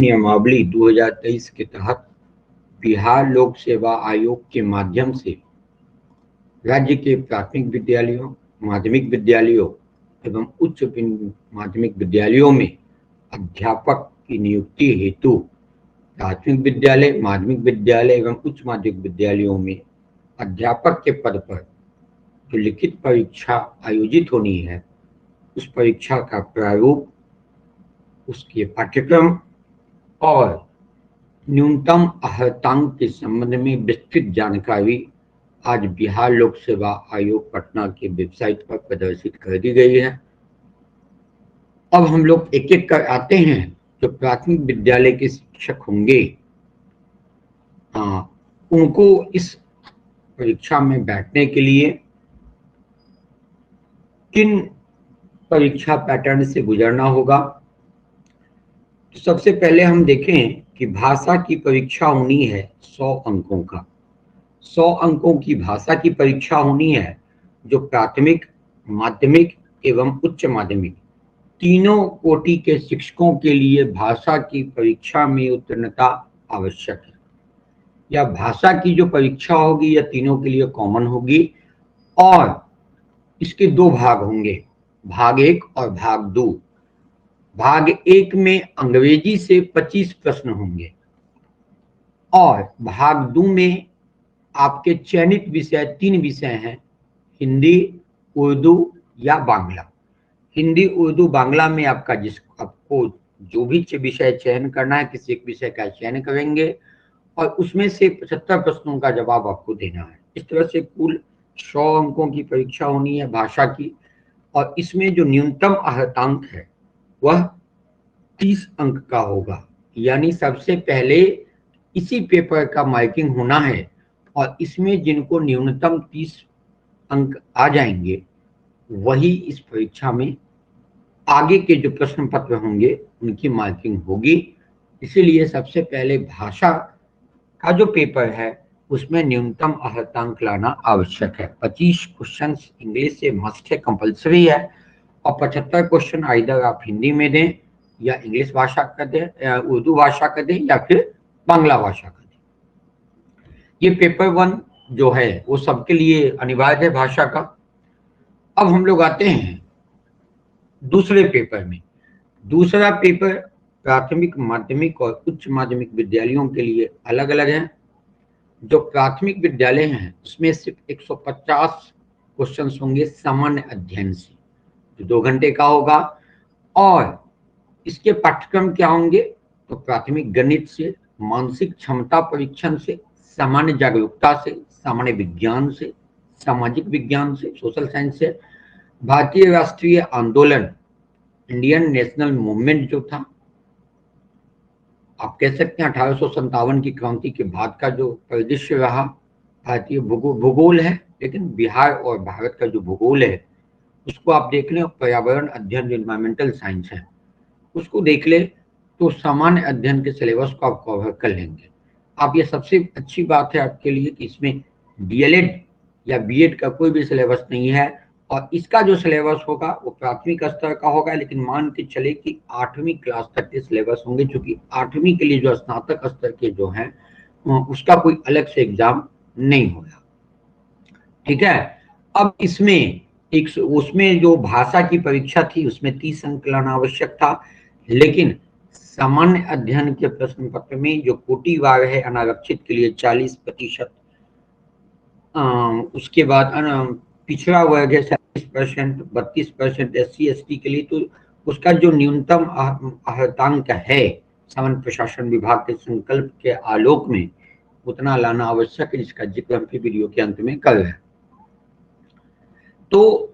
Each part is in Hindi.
नियमावली 2023 के तहत बिहार लोक सेवा आयोग के माध्यम से राज्य के प्राथमिक विद्यालयों, माध्यमिक विद्यालयों एवं उच्च माध्यमिक विद्यालयों में अध्यापक की नियुक्ति हेतु प्राथमिक विद्यालय, माध्यमिक विद्यालय एवं उच्च माध्यमिक विद्यालयों में अध्यापक के पद पर जो लिखित परीक्षा आयोजित होनी है, उस परीक्षा का प्रारूप, उसके पाठ्यक्रम और न्यूनतम अर्हतांक के संबंध में विस्तृत जानकारी आज बिहार लोक सेवा आयोग पटना के वेबसाइट पर प्रदर्शित कर दी गई है। अब हम लोग एक एक कर आते हैं। जो प्राथमिक विद्यालय के शिक्षक होंगे, उनको इस परीक्षा में बैठने के लिए किन परीक्षा पैटर्न से गुजरना होगा। तो सबसे पहले हम देखें कि भाषा की परीक्षा होनी है 100 अंकों का। 100 अंकों की भाषा की परीक्षा होनी है, जो प्राथमिक, माध्यमिक एवं उच्च माध्यमिक तीनों कोटि के शिक्षकों के लिए भाषा की परीक्षा में उत्तीर्णता आवश्यक है। या भाषा की जो परीक्षा होगी यह तीनों के लिए कॉमन होगी और इसके दो भाग होंगे, भाग 1 और भाग 2। भाग 1 में अंग्रेजी से 25 प्रश्न होंगे और भाग 2 में आपके चयनित विषय 3 विषय हैं, हिंदी, उर्दू या बांग्ला। हिंदी, उर्दू, बांग्ला में आपको जो भी विषय चयन करना है, किसी एक विषय का चयन करेंगे और उसमें से 75 प्रश्नों का जवाब आपको देना है। इस तरह से कुल 100 अंकों की परीक्षा होनी है भाषा की और इसमें जो न्यूनतम अर्हतांक है वह 30 अंक का होगा। यानी सबसे पहले इसी पेपर का मार्किंग होना है और इसमें जिनको न्यूनतम 30 अंक आ जाएंगे वही इस परीक्षा में आगे के जो प्रश्न पत्र होंगे उनकी मार्किंग होगी। इसीलिए सबसे पहले भाषा का जो पेपर है उसमें न्यूनतम अर्हतांक लाना आवश्यक है। 25 क्वेश्चन इंग्लिश से मस्ट है, कंपल्सरी है और 75 क्वेश्चन आइदर आप हिंदी में दें या इंग्लिश भाषा का दें, उर्दू भाषा का दें या फिर बांग्ला भाषा का दें। ये पेपर 1 जो है वो सबके लिए अनिवार्य है भाषा का। अब हम लोग आते हैं दूसरे पेपर में। दूसरा पेपर प्राथमिक, माध्यमिक और उच्च माध्यमिक विद्यालयों के लिए अलग अलग है। जो प्राथमिक विद्यालय हैं उसमें सिर्फ 150 क्वेश्चन होंगे सामान्य अध्ययन से, जो 2 घंटे का होगा और इसके पाठ्यक्रम क्या होंगे, तो प्राथमिक गणित से, मानसिक क्षमता परीक्षण से, सामान्य जागरूकता से, सामान्य विज्ञान से, सामाजिक विज्ञान से, सोशल साइंस से, भारतीय राष्ट्रीय आंदोलन, इंडियन नेशनल मूवमेंट जो था, आप कह सकते हैं 1857 की क्रांति के बाद का जो परिदृश्य रहा, भारतीय भूगोल है, लेकिन बिहार और भारत का जो भूगोल है उसको आप देख लें। पर्यावरण अध्ययन, एनवायरमेंटल साइंस है, उसको देख ले तो सामान्य अध्ययन के सिलेबस को आप कवर कर लेंगे। आप ये सबसे अच्छी बात है आपके लिए कि इसमें डीएलएड या बीएड का कोई भी सिलेबस नहीं है और इसका जो सिलेबस होगा वो प्राथमिक स्तर का होगा, लेकिन मान के चले कि 8वीं क्लास तक के सिलेबस होंगे, क्योंकि 8वीं के लिए जो स्नातक स्तर के जो हैं उसका कोई अलग से एग्जाम नहीं होगा। ठीक है। अब इसमें उसमें जो भाषा की परीक्षा थी उसमें 30 अंक लाना आवश्यक था, लेकिन सामान्य अध्ययन के प्रश्न पत्र में जो कोटिवार है अनारक्षित के लिए 40%, उसके बाद पिछड़ा वर्ग है 40%, 32% SC/ST के लिए, तो उसका जो न्यूनतम अर्हतांक है सामान्य प्रशासन विभाग के संकल्प के आलोक में उतना लाना आवश्यक है, जिसका जिक्र हम वीडियो के अंत में कर रहे हैं। तो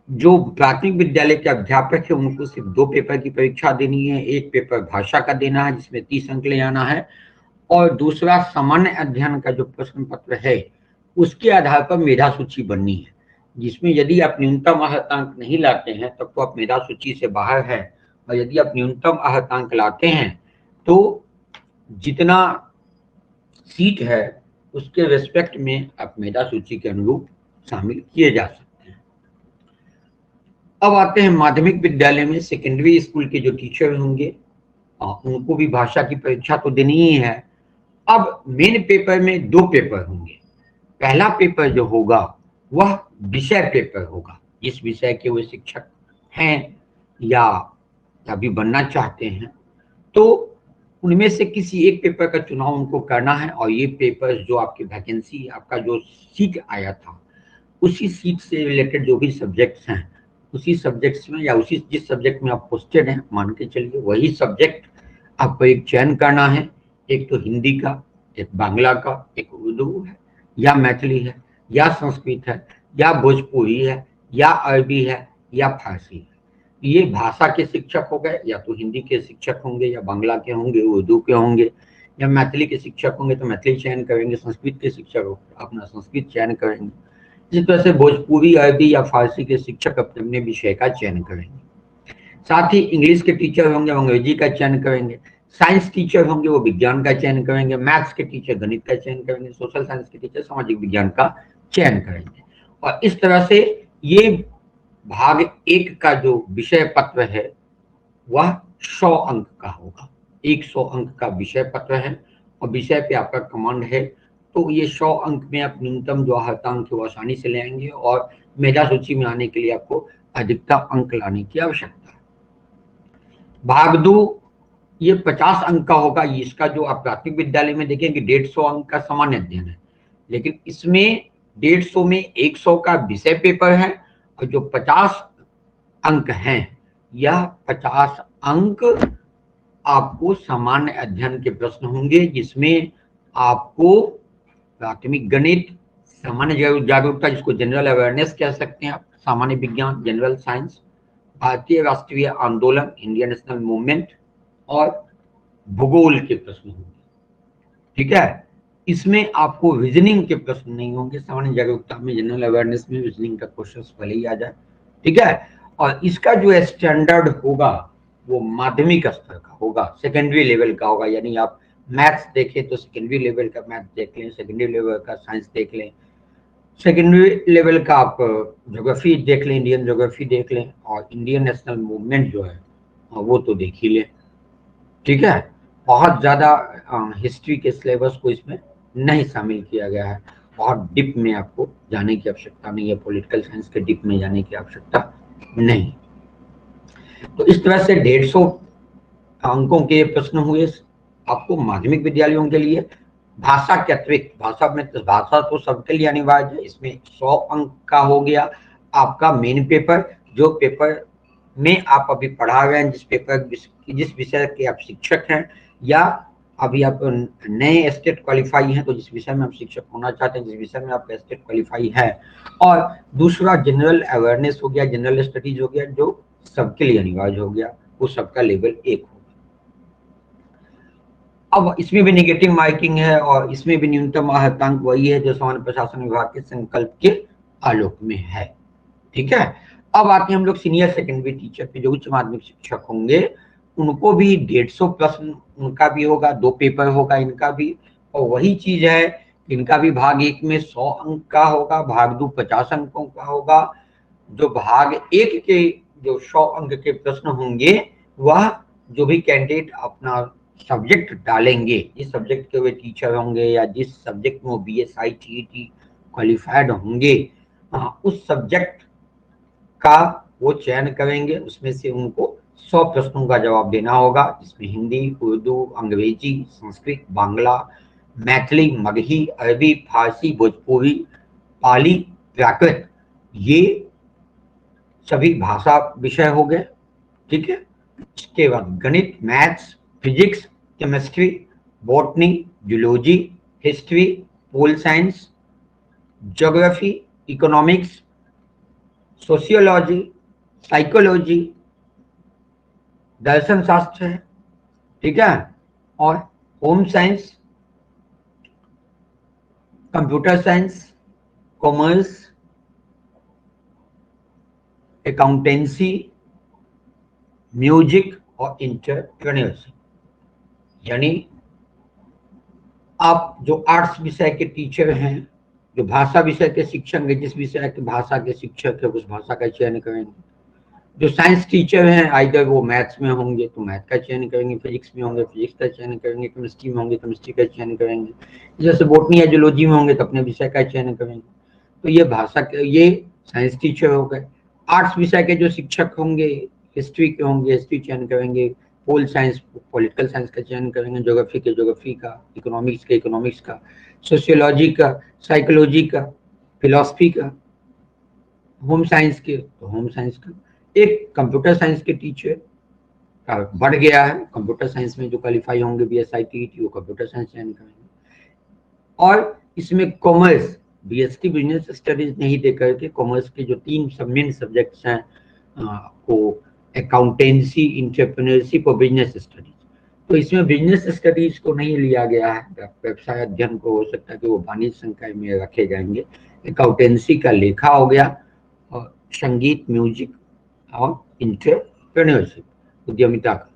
जो प्राथमिक विद्यालय के अध्यापक है उनको सिर्फ 2 पेपर की परीक्षा देनी है। एक पेपर भाषा का देना है जिसमें 30 अंक ले आना है और दूसरा सामान्य अध्ययन का जो प्रश्न पत्र है उसके आधार पर मेधा सूची बननी है, जिसमें यदि आप न्यूनतम अर्हतांक नहीं लाते हैं तब तो आप मेधा सूची से बाहर हैं, और यदि आप न्यूनतम अर्हतांक लाते हैं तो जितना सीट है उसके रिस्पेक्ट में आप मेधा सूची के अनुरूप शामिल किए जा सकते हैं। अब आते हैं माध्यमिक विद्यालय में। सेकेंडरी स्कूल के जो टीचर होंगे उनको भी भाषा की परीक्षा तो देनी ही है। अब मेन पेपर में 2 पेपर होंगे। पहला पेपर जो होगा वह विषय पेपर होगा, जिस विषय के वो शिक्षक हैं या अभी बनना चाहते हैं, तो उनमें से किसी एक पेपर का चुनाव उनको करना है। और ये पेपर जो आपकी वैकेंसी, आपका जो सीट आया था, उसी सीट से रिलेटेड जो भी सब्जेक्ट्स हैं, उसी सब्जेक्ट्स में या उसी जिस सब्जेक्ट में आप पोस्टेड हैं, मान के चलिए वही सब्जेक्ट आपको एक चयन करना है। एक तो हिंदी का, एक बांग्ला का, एक उर्दू है या मैथिली है या संस्कृत है या भोजपुरी है या अरबी है या फारसी है। ये भाषा के शिक्षक हो गए, या तो हिंदी के शिक्षक होंगे या बांग्ला के होंगे, उर्दू के होंगे या मैथिली के शिक्षक होंगे तो मैथिली चयन करेंगे, संस्कृत के शिक्षक हो अपना संस्कृत चयन करेंगे। इसी तरह से भोजपुरी, अरबी या फारसी के शिक्षक अपने अपने विषय का चयन करेंगे। साथ ही इंग्लिश के टीचर होंगे वो अंग्रेजी का चयन करेंगे, साइंस टीचर होंगे वो विज्ञान का चयन करेंगे, मैथ्स के टीचर गणित का चयन करेंगे, सोशल साइंस के टीचर सामाजिक विज्ञान का चयन करेंगे। और इस तरह से ये भाग 1 का जो विषय पत्र है वह 100 अंक का होगा। 100 अंक का विषय पत्र है और विषय पे आपका कमांड है, तो ये 100 अंक में आप न्यूनतम जो आहतांक है वो आसानी से ले आएंगे और मेधा सूची में आने के लिए आपको अधिकतम अंक लाने की आवश्यकता है। भाग 2 ये 50 अंक का होगा। इसका जो आप प्राथमिक विद्यालय में देखेंगे 150 अंक का सामान्य अध्ययन है, लेकिन इसमें 150 में 100 का विषय पेपर है और जो 50 अंक हैं यह 50 अंक आपको सामान्य अध्ययन के प्रश्न होंगे, जिसमें आपको प्राथमिक गणित, सामान्य जागरूकता जिसको जनरल अवेयरनेस कह सकते हैं आप, सामान्य विज्ञान, जनरल साइंस, भारतीय राष्ट्रीय आंदोलन, इंडियन नेशनल मूवमेंट और भूगोल के प्रश्न होंगे। ठीक है, इसमें आपको रीजनिंग के प्रश्न नहीं होंगे। सामान्य जागरूकता में, जनरल अवेयरनेस में रीजनिंग का क्वेश्चन भले ही आ जाए। ठीक है, और इसका जो स्टैंडर्ड होगा वो माध्यमिक स्तर का होगा, सेकेंडरी लेवल का होगा। यानी आप मैथ्स देखें तो सेकेंडरी लेवल का मैथ देख लें, सेकेंडरी लेवल का साइंस देख लें, सेकेंडरी लेवल का आप ज्योग्राफी देख लें, इंडियन ज्योग्राफी देख लें, और इंडियन नेशनल मूवमेंट जो है वो तो देख ही लें। ठीक है, बहुत ज़्यादा हिस्ट्री के सिलेबस को इसमें नहीं शामिल किया गया है। बहुत डिप में आपको जाने की आवश्यकता नहीं है, पॉलिटिकल साइंस के डिप में जाने की आवश्यकता नहीं। तो इस तरह से 150 अंकों के प्रश्न हुए आपको माध्यमिक विद्यालयों के लिए। भाषा के अतिरिक्त, भाषा तो सबके लिए अनिवार्य है, इसमें 100 अंक का हो गया आपका मेन पेपर, जो पेपर में आप अभी पढ़ा रहे हैं, जिस विषय के आप शिक्षक हैं, या अभी आप नए स्टेट क्वालिफाई हैं तो जिस विषय में आप शिक्षक होना चाहते हैं, जिस विषय में आप स्टेट क्वालिफाई है। और दूसरा जनरल अवेयरनेस हो गया, जनरल स्टडीज हो गया, जो सबके लिए अनिवार्य हो गया, वो सबका लेवल 1 होगा। अब इसमें भी नेगेटिव मार्किंग है और इसमें भी न्यूनतम आहतांक वही है जो सामान्य प्रशासन विभाग के संकल्प के आलोक में है। ठीक है, अब आते हैं हम लोग सीनियर सेकेंडरी टीचर पे, जो उच्च माध्यमिक शिक्षक होंगे उनको भी 150 प्रश्न उनका भी होगा, 2 पेपर होगा इनका भी। और वही चीज है, इनका भी भाग 1 में 100 अंक का होगा, भाग 2 50 अंकों का होगा। जो भाग 1 के जो 100 अंक के प्रश्न होंगे वह जो भी कैंडिडेट अपना सब्जेक्ट डालेंगे, जिस सब्जेक्ट के वे टीचर होंगे या जिस सब्जेक्ट में वो BSI TET क्वालिफाइड होंगे, उस सब्जेक्ट का वो चयन करेंगे। उसमें से उनको 100 प्रश्नों का जवाब देना होगा, जिसमें हिंदी, उर्दू, अंग्रेजी, संस्कृत, बांग्ला, मैथिली, मगही, अरबी, फारसी, भोजपुरी, पाली, प्राकृत, ये सभी भाषा विषय हो गए। ठीक है, इसके बाद गणित, maths, physics, chemistry, botany, zoology, history, pol science, geography, economics, sociology, psychology, दर्शन शास्त्र है। ठीक है, और home science, computer science, commerce, accountancy, music और एंटरप्रेन्योरशिप। यानी आप जो आर्ट्स विषय के टीचर हैं, जो भाषा विषय के शिक्षक हैं, जिस विषय के भाषा के शिक्षक है उस भाषा का चयन करेंगे। जो साइंस टीचर हैं आइदर वो मैथ्स में होंगे तो मैथ का चयन करेंगे, फिजिक्स में होंगे फिजिक्स का चयन करेंगे, केमिस्ट्री में होंगे केमिस्ट्री का चयन करेंगे, जैसे बॉटनी या जूलॉजी में होंगे तो अपने विषय का चयन करेंगे। तो ये भाषा के ये साइंस टीचर हो गए। आर्ट्स विषय के जो शिक्षक होंगे हिस्ट्री के होंगे हिस्ट्री चयन करेंगे, पोल साइंस पॉलिटिकल साइंस का चयन करेंगे, ज्योग्राफी के ज्योग्राफी का, इकोनॉमिक्स के इकोनॉमिक्स का, सोशियोलॉजी का, साइकोलॉजी का, फिलोसफी का, होम साइंस के तो होम साइंस का। एक कंप्यूटर साइंस के टीचर का बढ़ गया है, कंप्यूटर साइंस में जो क्वालिफाई होंगे BSI TET वो कंप्यूटर साइंस चयन करेंगे। और इसमें कॉमर्स BSc बिजनेस स्टडीज नहीं दे करके कॉमर्स के जो 3 मेन सब्जेक्ट्स हैं वो अकाउंटेंसी, इंटरप्रेन्योरशिप और बिजनेस स्टडीज। तो इसमें बिजनेस स्टडीज को नहीं लिया गया है, व्यवसाय अध्ययन को हो सकता है कि वो वाणिज्य संकाय में रखे जाएंगे। अकाउंटेंसी का लेखा हो गया और संगीत म्यूजिक और इंटरप्रेन्योरशिप उद्यमिता का।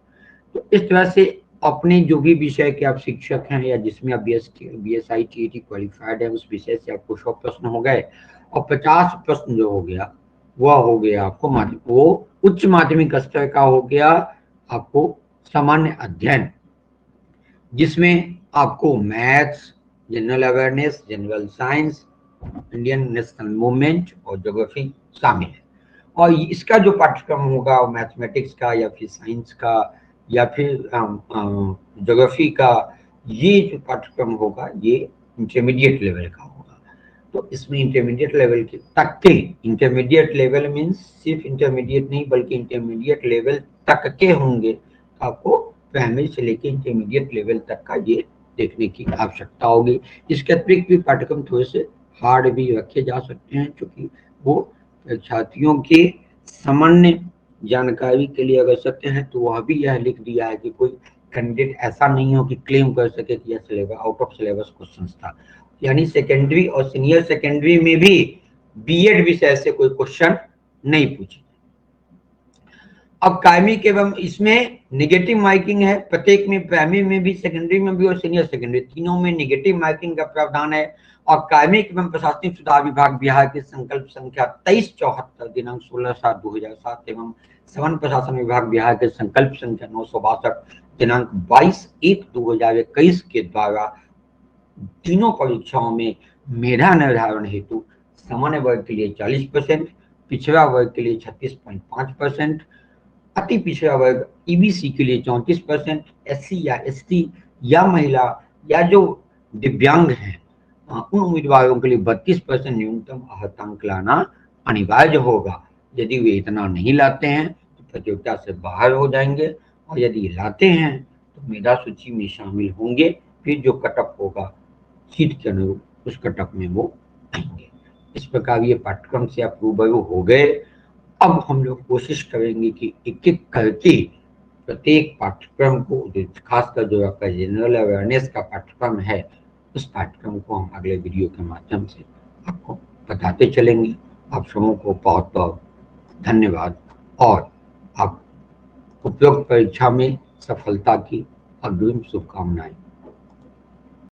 तो इस तरह से अपने जो भी विषय के आप शिक्षक हैं या जिसमें आप BSI TET क्वालिफाइड है उस विषय से आपको 100 प्रश्न हो गए और 50 प्रश्न जो हो गया वह हो गया आपको वो उच्च माध्यमिक स्तर का हो गया आपको सामान्य अध्ययन, जिसमें आपको maths, general awareness, general science, Indian national movement और ज्योग्राफी शामिल है। और इसका जो पाठ्यक्रम होगा मैथमेटिक्स का या फिर साइंस का या फिर ज्योग्राफी का, ये जो पाठ्यक्रम होगा ये इंटरमीडिएट लेवल का होगा। तो इसमें इंटरमीडिएट लेवल के तक के, इंटरमीडिएट लेवल मीन्स सिर्फ इंटरमीडिएट नहीं बल्कि इंटरमीडिएट लेवल तक के होंगे। आपको प्राइमरी से लेकर इंटरमीडिएट लेवल तक का ये देखने की आवश्यकता होगी। इसके अतिरिक्त भी पाठ्यक्रम थोड़े से हार्ड भी रखे जा सकते हैं, क्योंकि वो छात्रियों के सामान्य जानकारी के लिए अगर सत्य है तो वह भी यह लिख दिया है कि कोई कैंडिडेट ऐसा नहीं हो कि क्लेम कर सके कि यह syllabus out of syllabus question था। यानी सेकेंडरी और सीनियर सेकेंडरी में भी बीएड विषय से कोई क्वेश्चन नहीं पूछे। अब कायमिक एवं इसमें नेगेटिव मार्किंग है, प्रत्येक में प्राइमरी में भी सेकेंडरी में भी और सीनियर सेकेंडरी तीनों में नेगेटिव मार्किंग का प्रावधान है। और कायमिक एवं प्रशासनिक सुधार विभाग बिहार के संकल्प संख्या 2374 दिनांक 16/7/2007 एवं सवन प्रशासन विभाग बिहार के संकल्प संख्या 962 दिनांक 22/1/2021 के द्वारा तीनों परीक्षाओं में मेधा निर्धारण हेतु सामान्य वर्ग के लिए 40%, पिछड़ा वर्ग के लिए 36.5%, अति पिछड़ा वर्ग EBC के लिए 34%, SC या ST या महिला या जो दिव्यांग हैं उन उम्मीदवारों के लिए 32% न्यूनतम अर्हतांक लाना अनिवार्य होगा। यदि वे इतना नहीं लाते हैं तो प्रतियोगिता से बाहर हो जाएंगे, और यदि लाते हैं तो मेधा सूची में शामिल होंगे। फिर जो कटअप होगा सीट के अनुरूप उस कटअप में वो आएंगे। इस प्रकार ये पाठ्यक्रम से आप रूबरू हो गए। अब हम लोग कोशिश करेंगे कि एक एक करके प्रत्येक पाठ्यक्रम को, खासकर जो आपका जनरल अवेयरनेस का पाठ्यक्रम है उस पाठ्यक्रम को हम अगले वीडियो के माध्यम से आपको बताते चलेंगे। आप सबों को बहुत बहुत धन्यवाद और आप उपयुक्त परीक्षा में सफलता की अग्रिम शुभकामनाएं।